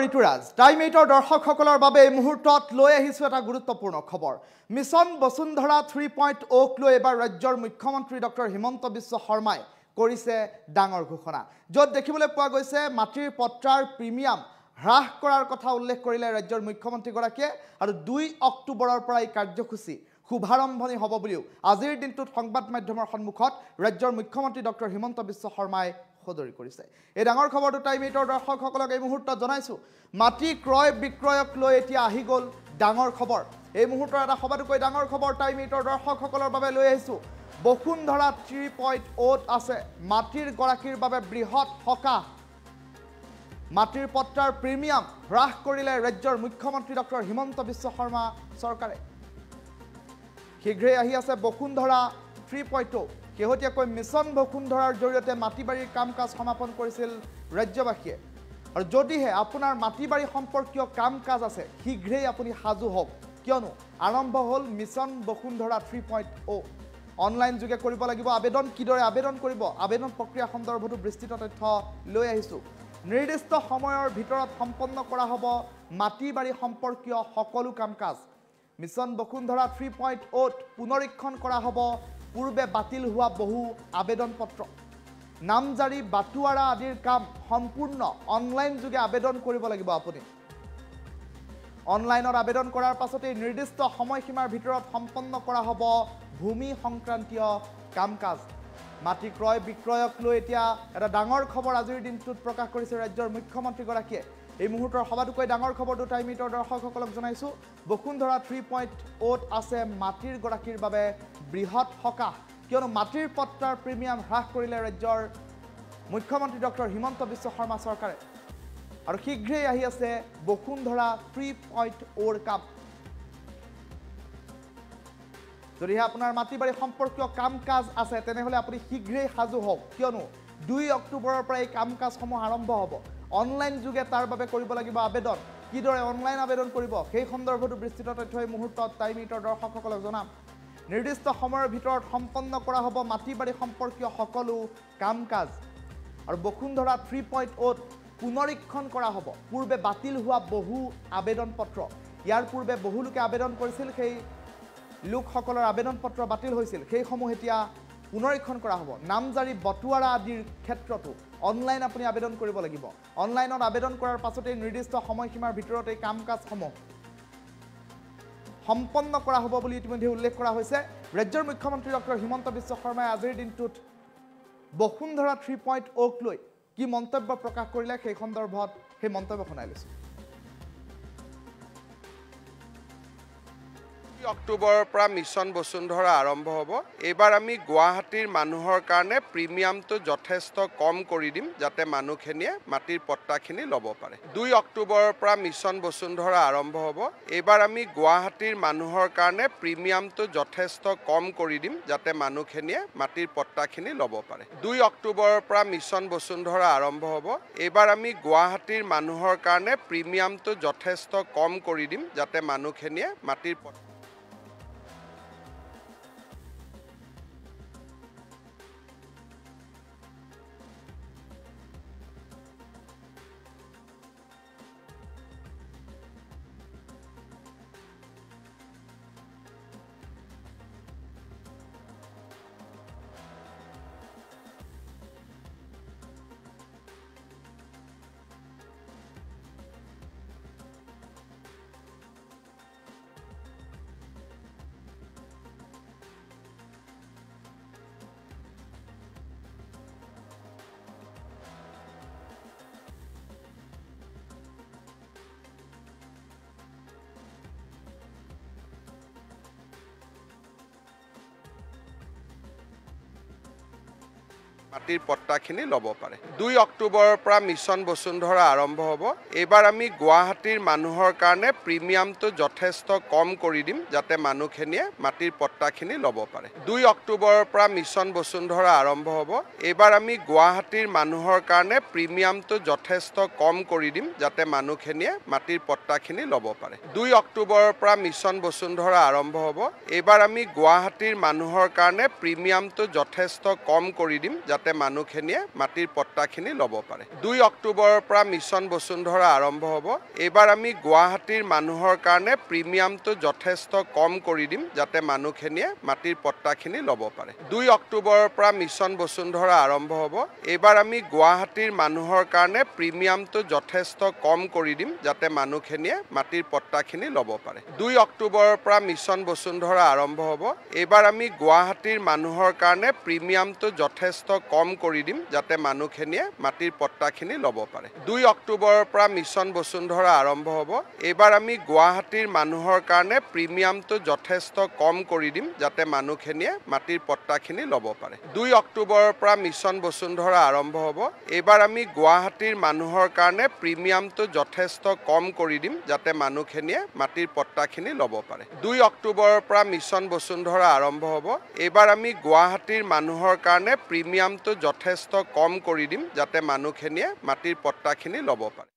Rituraj time 8 দৰ্শকসকলৰ বাবে এই মুহূৰ্তত লৈ আহিছো এটা গুৰুত্বপূৰ্ণ খবৰ মিছন বসুন্ধৰা 3.0 লৈ এবাৰ ৰাজ্যৰ মুখ্যমন্ত্ৰী ডক্টৰ হিমন্ত বিশ্ব শৰ্মাই কৰিছে ডাঙৰ ঘোষণা য'ত দেখিবলৈ পোৱা গৈছে মাটিৰ পট্টাৰ প্ৰিমিয়াম হ্ৰাস কৰাৰ কথা উল্লেখ কৰিলে ৰাজ্যৰ মুখ্যমন্ত্ৰী গৰাকীয়ে আৰু 2 অক্টোবৰৰ পৰা এই কাৰ্যসূচী শুভাৰম্ভণি হ'ব বুলিও আজিৰ দিনটোত সংবাদ মাধ্যমৰ সন্মুখত ৰাজ্যৰ মুখ্যমন্ত্ৰী ডক্টৰ হিমন্ত বিশ্ব শৰ্মাই সদৰি কৰিছে এই ডাঙৰ খবৰটো টাইম 8 দৰ্শকসকলক এই মুহূৰ্তত জনাইছো মাটি ক্ৰয় বিক্ৰয়ক লৈ এতিয়া আহি গ'ল ডাঙৰ খবৰ এই মুহূৰ্তৰ এটা সবাতোকৈ ডাঙৰ খবৰ টাইম 8 দৰ্শকসকলৰ বাবে লৈ আহিছো বসুন্ধৰা 3.0 আছে মাটিৰ গৰাকীৰ বাবে বৃহৎ সকাহ মাটিৰ পট্টাৰ প্ৰিমিয়াম হ্ৰাস কৰিলে ৰাজ্যৰ মুখ্যমন্ত্ৰী ডক্টৰ হিমন্ত বিশ্ব শৰ্মা চৰকাৰে শীঘ্ৰেই আহি আছে বসুন্ধৰা 3.0 কেহতীয়াকৈ মিছন বসুন্ধৰাৰ জৰিয়তে মাটিবাৰীৰ কাম কাজ সমাপন কৰিছিল ৰাজ্যবাসীয়ে আৰু যদিহে আপোনাৰ মাটিবাৰী সম্পৰ্কীয় কাম কাজ আছে শীঘ্ৰেই আপুনি সাজু হওক কিয়নো আৰম্ভ হ'ল মিছন বসুন্ধৰা 3.0 অনলাইন যোগে কৰিব লাগিব আবেদন কিদৰে আবেদন কৰিব আবেদন প্ৰক্ৰিয়া সন্দৰ্ভতো বিস্তৃত তথ্য লৈ আহিছো নিৰ্দিষ্ট সময়ৰ ভিতৰত সম্পন্ন কৰা হ'ব মাটিবাৰী সম্পৰ্কীয় সকলো কাম কাজ মিছন বসুন্ধৰা 3.0 পুনৰীক্ষণ কৰা হ'ব পূৰ্বে বাতিল হোৱা বহু আবেদন পত্ৰ নামজাৰি বাটুৱাৰা আদিৰ কাম সম্পূৰ্ণ অনলাইন যোগে আবেদন কৰিব লাগিব আপুনি অনলাইনত আবেদন কৰাৰ পাছতে নিৰ্দিষ্ট সময়সীমাৰ ভিতৰত সম্পন্ন কৰা হ'ব ভূমি সংক্ৰান্তীয় কাম কাজ মাটি ক্ৰয় বিক্ৰয়ক লৈ এতিয়া এটা ডাঙৰ খবৰ আজিৰ দিনটোত প্ৰকাশ কৰিছে ৰাজ্যৰ মুখ্যমন্ত্ৰী গৰাকীয়ে এই মুহূৰ্তৰ সবাতোকৈ ডাঙৰ খবৰটো টাইম 8 দৰ্শকসকলক জনাইছো বসুন্ধৰা 3.0 আছে মাটিৰ গৰাকীৰ বাবে বৃহৎ সকাহ কিয়নো মাটিৰ পট্টাৰ প্ৰিমিয়াম হ্ৰাস কৰিলে ৰাজ্যৰ মুখ্যমন্ত্ৰী ডক্টৰ হিমন্ত বিশ্ব শৰ্মা চৰকাৰে আৰু শীঘ্ৰেই আহি আছে বসুন্ধৰা 3.0 কাম যদিহে আপোনাৰ মাটিবাৰী সম্পৰ্কীয় কাম কাজ আছে তেনেহ'লে আপুনি শীঘ্ৰেই সাজু হওক কিয়নো 2 অক্টোবৰৰ পৰা এই কাম কাজসমূহ আৰম্ভ হ'ব অনলাইন যোগে তাৰ বাবে কৰিব লাগিব আবেদন কিদৰে অনলাইন আবেদন কৰিব সেই সন্দৰ্ভতো বিস্তৃত তথ্য এই মুহূৰ্তত টাইম 8 দৰ্শকসকলক জনাম নিৰ্দিষ্ট সময়ৰ ভিতৰত সম্পন্ন কৰা হ'ব মাটিবাৰী সম্পৰ্কীয় সকলো কাম কাজ আৰু বসুন্ধৰা 3.0 পুনৰীক্ষণ কৰা হ'ব পূৰ্বে বাতিল হোৱা বহু আবেদন পত্ৰ ইয়াৰ পূৰ্বে বহু লোকে আবেদন কৰিছিল সেই লোকসকলৰ আবেদন পত্ৰ বাতিল হৈছিল সেইসমূহ এতিয়া পুনৰীক্ষণ কৰা হ'ব নামজাৰি বটুৱাৰা আদিৰ ক্ষেত্ৰতো অনলাইন আপুনি আবেদন কৰিব লাগিব অনলাইনত আবেদন কৰাৰ পাছতে নিৰ্দিষ্ট সময়সীমাৰ ভিতৰত এই কাম কাজসমূহ সম্পন্ন কৰা হ'ব বুলি ইতিমধ্যে উল্লেখ কৰা হৈছে ৰাজ্যৰ মুখ্যমন্ত্ৰী ডক্টৰ হিমন্ত বিশ্ব শৰ্মাই আজিৰ দিনটোত বসুন্ধৰা 3.0 লৈ কি মন্তব্য প্ৰকাশ কৰিলে সেই সন্দৰ্ভত সেই মন্তব্য শুনাই লৈছো অক্টোবৰৰ পৰা মিছন বসুন্ধৰা আৰম্ভ হ'ব এবাৰ আমি গুৱাহাটীৰ মানুহৰ কাৰণে প্ৰিমিয়ামটো যথেষ্ট কম কৰি দিম যাতে মানুহখিনিয়ে মাটিৰ পট্টাখিনি ল'ব পাৰে 2 অক্টোবৰৰ পৰা মিছন বসুন্ধৰা আৰম্ভ হ'ব এবাৰ আমি গুৱাহাটীৰ মানুহৰ কাৰণে প্ৰিমিয়ামটো যথেষ্ট কম কৰি দিম যাতে মানুহখিনিয়ে মাটিৰ পট্টাখিনি ল'ব পাৰে 2 অক্টোবৰৰ পৰা মিছন বসুন্ধৰা আৰম্ভ হ'ব এবাৰ আমি গুৱাহাটীৰ মানুহৰ কাৰণে প্ৰিমিয়ামটো যথেষ্ট কম কৰি দিম যাতে মানুহখিনিয়ে মাটিৰ মাটিৰ পট্টাখিনি ল'ব পাৰে 2 অক্টোবৰৰ পৰা মিছন বসুন্ধৰা আৰম্ভ হ'ব এবাৰ আমি গুৱাহাটীৰ মানুহৰ কাৰণে প্ৰিমিয়ামটো যথেষ্ট কম কৰি দিম যাতে মানুহখিনিয়ে মাটিৰ পট্টাখিনি ল'ব পাৰে 2 অক্টোবৰৰ পৰা মিছন বসুন্ধৰা আৰম্ভ হ'ব এবাৰ আমি গুৱাহাটীৰ মানুহৰ কাৰণে প্ৰিমিয়ামটো যথেষ্ট কম কৰি দিম যাতে মানুহখিনিয়ে মাটিৰ পট্টাখিনি ল'ব পাৰে 2 অক্টোবৰৰ পৰা মিছন বসুন্ধৰা আৰম্ভ হ'ব এবাৰ আমি গুৱাহাটীৰ মানুহৰ কাৰণে প্ৰিমিয়ামটো যথেষ্ট কম কৰি দিম যাতে মানুহখিনিয়ে মাটিৰ পট্টাখিনি ল'ব পাৰে। 2 অক্টোবৰৰ পৰা মিছন বসুন্ধৰা আৰম্ভ হ'ব। এইবাৰ আমি গুৱাহাটীৰ মানুহৰ কাৰণে প্ৰিমিয়ামটো যথেষ্ট কম কৰি দিম যাতে মানুহখিনিয়ে মাটিৰ পট্টাখিনি ল'ব পাৰে। 2 অক্টোবৰৰ পৰা মিছন বসুন্ধৰা আৰম্ভ হ'ব। এইবাৰ আমি গুৱাহাটীৰ মানুহৰ কাৰণে প্ৰিমিয়ামটো যথেষ্ট কম কৰি দিম যাতে মানুহখিনিয়ে মাটিৰ পট্টাখিনি ল'ব পাৰে। 2 অক্টোবৰৰ পৰা মিছন বসুন্ধৰা আৰম্ভ হ'ব। এইবাৰ আমি গুৱাহাটীৰ মানুহৰ কাৰণে প্ৰিমিয়ামটো যথেষ্ট কম কৰি দিম যাতে মানুহখিনিয়ে মাটিৰ পট্টাখিনি ল'ব পাৰে। 2 অক্টোবৰৰ পৰা মিছন বসুন্ধৰা আৰম্ভ হ'ব। এইবাৰ আমি গুৱাহাটীৰ মানুহৰ কাৰণে প্ৰিমিয়ামটো যথেষ্ট কম কৰি দিম যাতে মানুহখিনিয়ে মাটিৰ পট্টাখিনি ল'ব পাৰে। 2 অক্টোবৰৰ পৰা মিছন বসুন্ধৰা আৰম্ভ হ'ব। এইবাৰ আমি গুৱাহাটীৰ মানুহৰ কাৰণে প্ৰিমিয়ামটো যথেষ্ট কম কৰি দিম যাতে মানুহখিনিয়ে মাটিৰ পট্টাখিনি ল'ব পাৰে। 2 অক্টোবৰৰ পৰা মিছন বসুন্ধৰা আৰম্ভ হ'ব। এইবাৰ আমি গুৱাহাটীৰ মানুহৰ কাৰণে প্ৰিমিয়ামটো যথেষ্ট কম কৰি দিম যাতে মানুহখিনিয়ে মাটিৰ পট্টাখিনি ল'ব পাৰে।